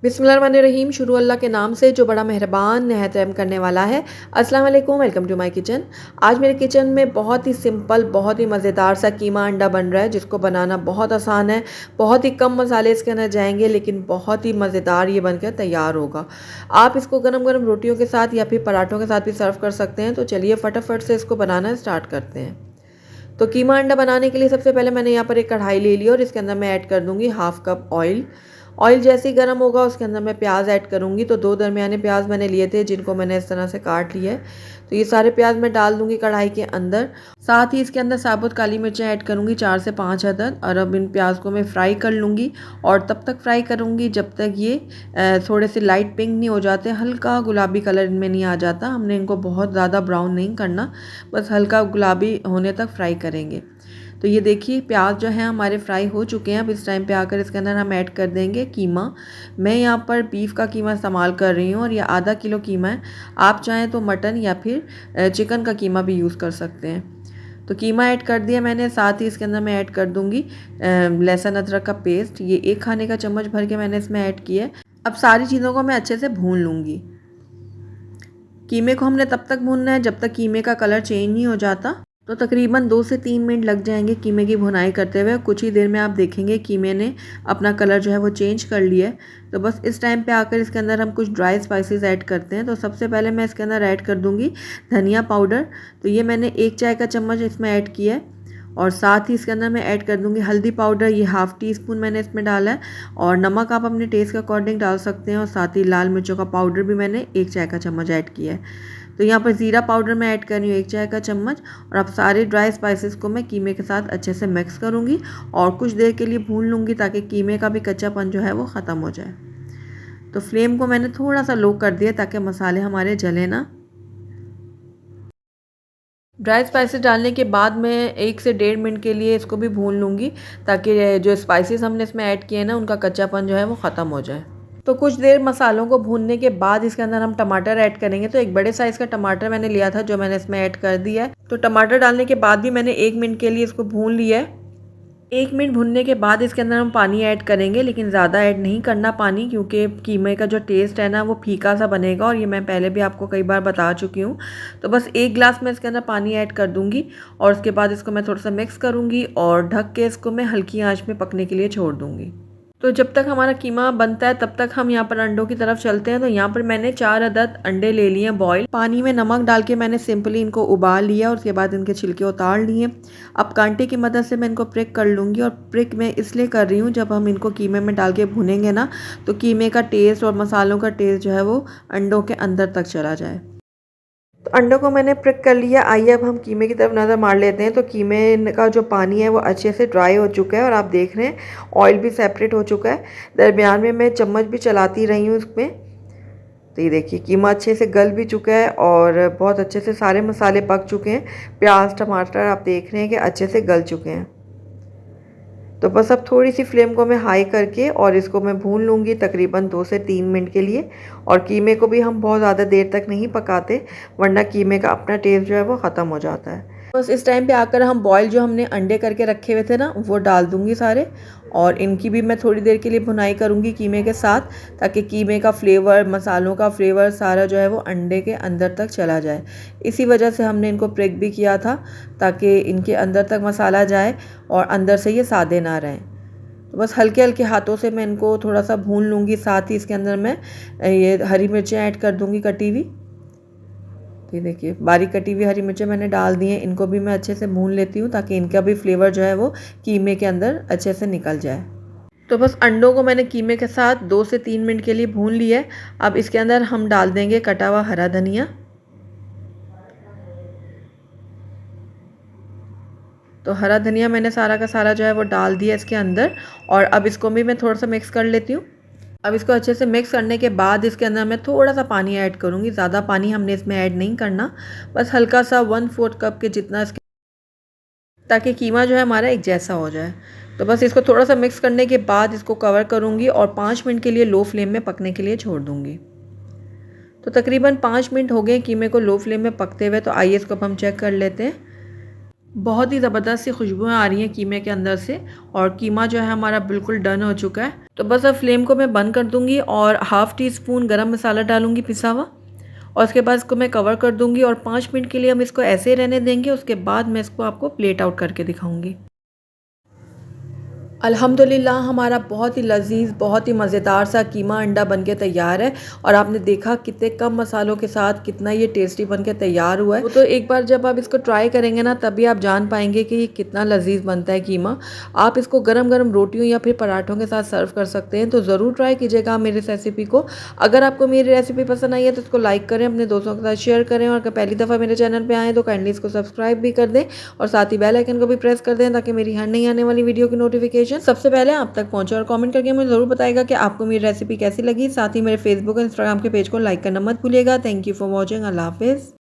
बिस्मिल्लाहिर्रहमानिर्रहीम। शुरू अल्लाह के नाम से जो बड़ा मेहरबान नहायत रहम करने वाला है। अस्सलाम वालेकुम, वेलकम टू माय किचन। आज मेरे किचन में बहुत ही सिंपल, बहुत ही मज़ेदार सा कीमा अंडा बन रहा है, जिसको बनाना बहुत आसान है। बहुत ही कम मसाले इसके अंदर जाएंगे, लेकिन बहुत ही मज़ेदार ये बनकर तैयार होगा। आप इसको गरम गरम रोटियों के साथ या फिर पराठों के साथ भी सर्व कर सकते हैं। तो चलिए फटाफट से इसको बनाना स्टार्ट करते हैं। तो कीमा अंडा बनाने के लिए सबसे पहले मैंने यहाँ पर एक कढ़ाई ले ली और इसके अंदर मैं ऐड कर दूँगी हाफ़ कप ऑयल। ऑयल जैसे ही गर्म होगा उसके अंदर मैं प्याज ऐड करूँगी। तो 2 दरमियाने प्याज मैंने लिए थे, जिनको मैंने इस तरह से काट लिया है। तो ये सारे प्याज मैं डाल दूँगी कढ़ाई के अंदर। साथ ही इसके अंदर साबुत काली मिर्चें ऐड करूँगी 4 से 5 अदद। और अब इन प्याज को मैं फ्राई कर लूँगी और तब तक फ्राई करूँगी जब तक ये थोड़े से लाइट पिंक नहीं हो जाते, हल्का गुलाबी कलर इनमें नहीं आ जाता। हमने इनको बहुत ज़्यादा ब्राउन नहीं करना, बस हल्का गुलाबी होने तक फ्राई करेंगे। तो ये देखिए प्याज जो है हमारे फ्राई हो चुके हैं। अब इस टाइम पे आकर इसके अंदर हम ऐड कर देंगे कीमा। मैं यहाँ पर बीफ का कीमा इस्तेमाल कर रही हूँ और ये आधा किलो कीमा है। आप चाहें तो मटन या फिर चिकन का कीमा भी यूज़ कर सकते हैं। तो कीमा ऐड कर दिया मैंने। साथ ही इसके अंदर मैं ऐड कर दूँगी लहसुन अदरक का पेस्ट। ये 1 खाने का चम्मच भर के मैंने इसमें ऐड किया है। अब सारी चीज़ों को मैं अच्छे से भून लूँगी। कीमे को हमने तब तक भूनना है जब तक कीमे का कलर चेंज नहीं हो जाता। तो तकरीबन 2 से 3 मिनट लग जाएंगे कीमे की भुनाई करते हुए। कुछ ही देर में आप देखेंगे कीमे ने अपना कलर जो है वो चेंज कर लिया है। तो बस इस टाइम पे आकर इसके अंदर हम कुछ ड्राई स्पाइसेस ऐड करते हैं। तो सबसे पहले मैं इसके अंदर ऐड कर दूंगी धनिया पाउडर। तो ये मैंने 1 चाय का चम्मच इसमें ऐड किया है। और साथ ही इसके अंदर मैं ऐड कर दूंगी हल्दी पाउडर। ये हाफ़ टी स्पून मैंने इसमें डाला है। और नमक आप अपने टेस्ट के अकॉर्डिंग डाल सकते हैं। और साथ ही लाल मिर्चों का पाउडर भी मैंने 1 चाय का चम्मच ऐड किया है। तो यहाँ पर ज़ीरा पाउडर मैं ऐड कर रही हूँ 1 चाय का चम्मच। और अब सारे ड्राई स्पाइसेस को मैं कीमे के साथ अच्छे से मिक्स करूँगी और कुछ देर के लिए भून लूँगी, ताकि कीमे का भी कच्चापन जो है वो ख़त्म हो जाए। तो फ्लेम को मैंने थोड़ा सा लो कर दिया ताकि मसाले हमारे जले ना। ड्राई स्पाइसेस डालने के बाद मैं 1 से 1.5 मिनट के लिए इसको भी भून लूँगी, ताकि जो स्पाइसेस हमने इसमें ऐड किए हैं ना, उनका कच्चापन जो है वो ख़त्म हो जाए। तो कुछ देर मसालों को भूनने के बाद इसके अंदर हम टमाटर ऐड करेंगे। तो एक बड़े साइज़ का टमाटर मैंने लिया था, जो मैंने इसमें ऐड कर दिया है। तो टमाटर डालने के बाद भी मैंने 1 मिनट के लिए इसको भून लिया है। 1 मिनट भूनने के बाद इसके अंदर हम पानी ऐड करेंगे, लेकिन ज़्यादा ऐड नहीं करना पानी, क्योंकि कीमे का जो टेस्ट है ना वो फीका सा बनेगा। और ये मैं पहले भी आपको कई बार बता चुकी हूँ। तो बस 1 गिलास में इसके अंदर पानी ऐड कर दूँगी और उसके बाद इसको मैं थोड़ा सा मिक्स करूँगी और ढक के इसको मैं हल्की आँच में पकने के लिए छोड़ दूँगी। तो जब तक हमारा कीमा बनता है तब तक हम यहाँ पर अंडों की तरफ चलते हैं। तो यहाँ पर मैंने 4 अदद अंडे ले लिए हैं बॉयल। पानी में नमक डाल के मैंने सिंपली इनको उबाल लिया और उसके बाद इनके छिलके उतार लिए। अब कांटे की मदद से मैं इनको प्रिक कर लूँगी। और प्रिक मैं इसलिए कर रही हूँ, जब हम इनको कीमे में डाल के भुनेंगे ना, तो कीमे का टेस्ट और मसालों का टेस्ट जो है वो अंडों के अंदर तक चला जाए। तो अंडों को मैंने प्रिक कर लिया। आइए अब हम कीमे की तरफ नज़र मार लेते हैं। तो कीमे का जो पानी है वो अच्छे से ड्राई हो चुका है और आप देख रहे हैं ऑयल भी सेपरेट हो चुका है। दरमियान में मैं चम्मच भी चलाती रही हूँ इसमें। तो ये देखिए कीमा अच्छे से गल भी चुका है और बहुत अच्छे से सारे मसाले पक चुके हैं। प्याज टमाटर आप देख रहे हैं कि अच्छे से गल चुके हैं। तो बस अब थोड़ी सी फ्लेम को मैं हाई करके और इसको मैं भून लूँगी तकरीबन 2 से 3 मिनट के लिए। और कीमे को भी हम बहुत ज़्यादा देर तक नहीं पकाते, वरना कीमे का अपना टेस्ट जो है वो ख़त्म हो जाता है। बस इस टाइम पे आकर हम बॉयल जो हमने अंडे करके रखे हुए थे ना, वो डाल दूँगी सारे। और इनकी भी मैं थोड़ी देर के लिए भुनाई करूँगी कीमे के साथ, ताकि कीमे का फ्लेवर, मसालों का फ्लेवर सारा जो है वो अंडे के अंदर तक चला जाए। इसी वजह से हमने इनको प्रेक भी किया था, ताकि इनके अंदर तक मसाला जाए और अंदर से ये सादे ना रहें। तो बस हल्के हल्के हाथों से मैं इनको थोड़ा सा भून लूँगी। साथ ही इसके अंदर मैं ये हरी मिर्चें ऐड कर दूँगी कटी हुई। ये देखिए बारीक कटी हुई हरी मिर्चें मैंने डाल दी हैं। इनको भी मैं अच्छे से भून लेती हूँ, ताकि इनका भी फ्लेवर जो है वो कीमे के अंदर अच्छे से निकल जाए। तो बस अंडों को मैंने कीमे के साथ 2 से 3 मिनट के लिए भून लिया है। अब इसके अंदर हम डाल देंगे कटा हुआ हरा धनिया। तो हरा धनिया मैंने सारा का सारा जो है वो डाल दिया इसके अंदर। और अब इसको भी मैं थोड़ा सा मिक्स कर लेती हूँ। अब इसको अच्छे से मिक्स करने के बाद इसके अंदर मैं थोड़ा सा पानी ऐड करूँगी। ज़्यादा पानी हमने इसमें ऐड नहीं करना, बस हल्का सा 1/4 कप के जितना इसके, ताकि कीमा जो है हमारा एक जैसा हो जाए। तो बस इसको थोड़ा सा मिक्स करने के बाद इसको कवर करूँगी और 5 मिनट के लिए लो फ्लेम में पकने के लिए छोड़ दूँगी। तो तकरीबन 5 मिनट हो गए कीमे को लो फ्लेम में पकते हुए। तो आइए इसको अब हम चेक कर लेते हैं। बहुत ही ज़बरदस्त सी खुशबुएँ आ रही हैं कीमे के अंदर से और कीमा जो है हमारा बिल्कुल डन हो चुका है। तो बस अब फ्लेम को मैं बंद कर दूँगी और हाफ़ टी स्पून गरम मसाला डालूँगी पिसा हुआ और उसके बाद इसको मैं कवर कर दूँगी और 5 मिनट के लिए हम इसको ऐसे ही रहने देंगे। उसके बाद मैं इसको आपको प्लेट आउट करके दिखाऊँगी। अल्हम्दुलिल्लाह हमारा बहुत ही लज़ीज़, बहुत ही मज़ेदार सा कीमा अंडा बनके तैयार है और आपने देखा कितने कम मसालों के साथ कितना ये टेस्टी बनके तैयार हुआ है। तो एक बार जब आप इसको ट्राई करेंगे ना तभी आप जान पाएंगे कि ये कितना लज़ीज़ बनता है कीमा। आप इसको गरम-गरम रोटियों या फिर पराठों के साथ सर्व कर सकते हैं। तो ज़रूर ट्राई कीजिएगा मेरी इस रेसिपी को। अगर आपको मेरी रेसिपी पसंद आई है तो इसको लाइक करें, अपने दोस्तों के साथ शेयर करें और अगर पहली दफ़ा मेरे चैनल पर आएँ तो काइंडली इसको सब्सक्राइब भी कर दें और साथ ही बेल आइकन को भी प्रेस कर दें ताकि मेरी हर नई आने वाली वीडियो की नोटिफिकेशन सबसे पहले आप तक पहुंचे। और कमेंट करके मुझे ज़रूर बताएगा कि आपको मेरी रेसिपी कैसी लगी। साथ ही मेरे फेसबुक और इंस्टाग्राम के पेज को लाइक करना मत भूलिएगा। Thank you for watching. अल्लाह हाफिज़।